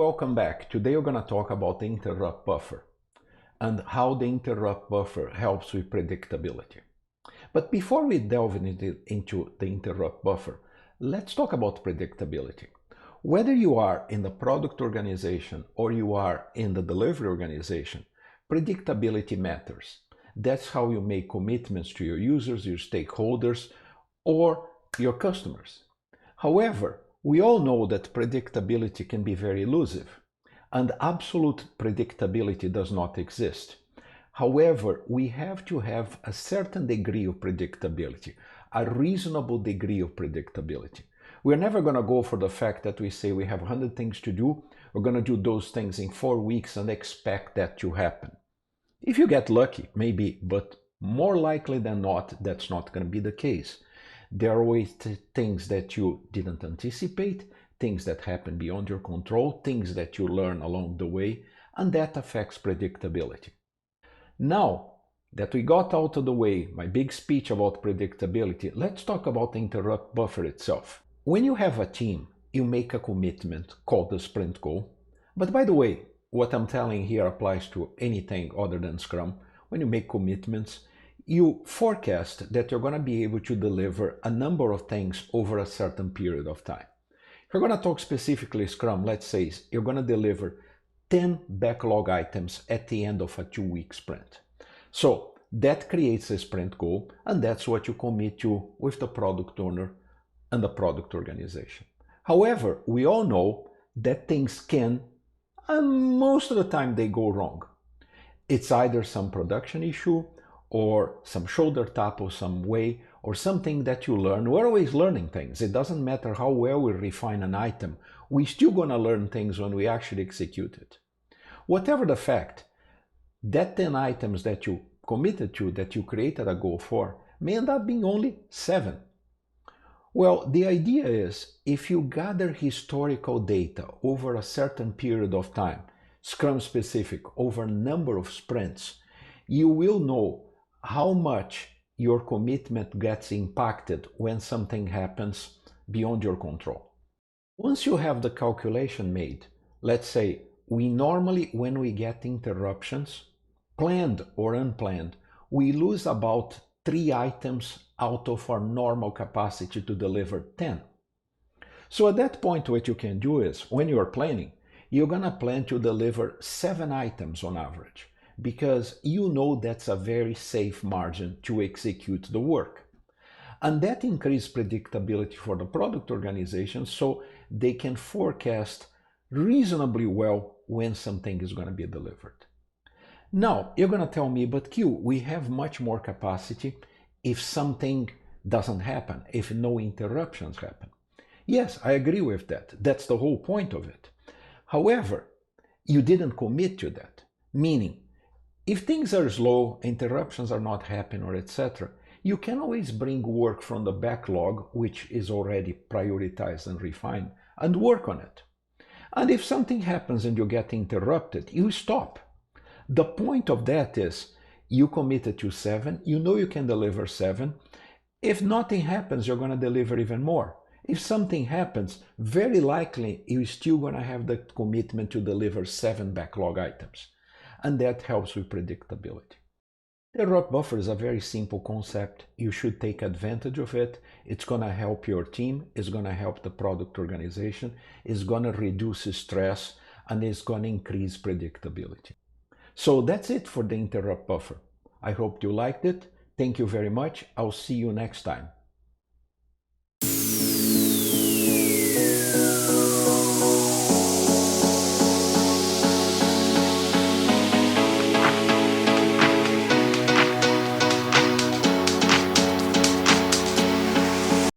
welcome back. Today we're going to talk about the interrupt buffer and how the interrupt buffer helps with predictability. But before we delve into the interrupt buffer, let's talk about predictability. Whether you are in the product organization or you are in the delivery organization, predictability matters. That's how you make commitments to your users, your stakeholders, or your customers. However, we all know that predictability can be very elusive, and absolute predictability does not exist. However, we have to have a certain degree of predictability, a reasonable degree of predictability. We're never going to go for the fact that we say we have 100 things to do, we're going to do those things in 4 weeks and expect that to happen. If you get lucky, maybe, but more likely than not, that's not going to be the case. There are always things that you didn't anticipate, things that happen beyond your control, things that you learn along the way, and that affects predictability. Now that we got out of the way my big speech about predictability, let's talk about the interrupt buffer itself. When you have a team, you make a commitment called the sprint goal. But by the way, what I'm telling here applies to anything other than Scrum. When you make commitments, you forecast that you're going to be able to deliver a number of things over a certain period of time. If you're going to talk specifically Scrum, let's say you're going to deliver 10 backlog items at the end of a 2-week sprint. So that creates a sprint goal, and that's what you commit to with the product owner and the product organization. However, we all know that things can, and most of the time they go wrong. It's either some production issue, or some shoulder tap of some way, or something that you learn. We're always learning things. It doesn't matter how well we refine an item, we're still going to learn things when we actually execute it. Whatever the fact, that 10 items that you committed to, that you created a goal for, may end up being only 7. Well, the idea is, if you gather historical data over a certain period of time, Scrum specific, over a number of sprints, you will know how much your commitment gets impacted when something happens beyond your control. Once you have the calculation made, let's say we normally, when we get interruptions, planned or unplanned, we lose about 3 items out of our normal capacity to deliver 10. So at that point, what you can do is, when you're planning, you're going to plan to deliver 7 items on average, because you know that's a very safe margin to execute the work. And that increases predictability for the product organization, so they can forecast reasonably well when something is going to be delivered. Now, you're going to tell me, but Q, we have much more capacity if something doesn't happen, if no interruptions happen. Yes, I agree with that. That's the whole point of it. However, you didn't commit to that, meaning if things are slow, interruptions are not happening, or etc., you can always bring work from the backlog, which is already prioritized and refined, and work on it. And if something happens and you get interrupted, you stop. The point of that is, you committed to 7, you know you can deliver 7. If nothing happens, you're going to deliver even more. If something happens, very likely you're still going to have the commitment to deliver 7 backlog items. And that helps with predictability. The interrupt buffer is a very simple concept. You should take advantage of it. It's going to help your team, it's going to help the product organization, it's going to reduce stress, and it's going to increase predictability. So that's it for the interrupt buffer. I hope you liked it. Thank you very much. I'll see you next time.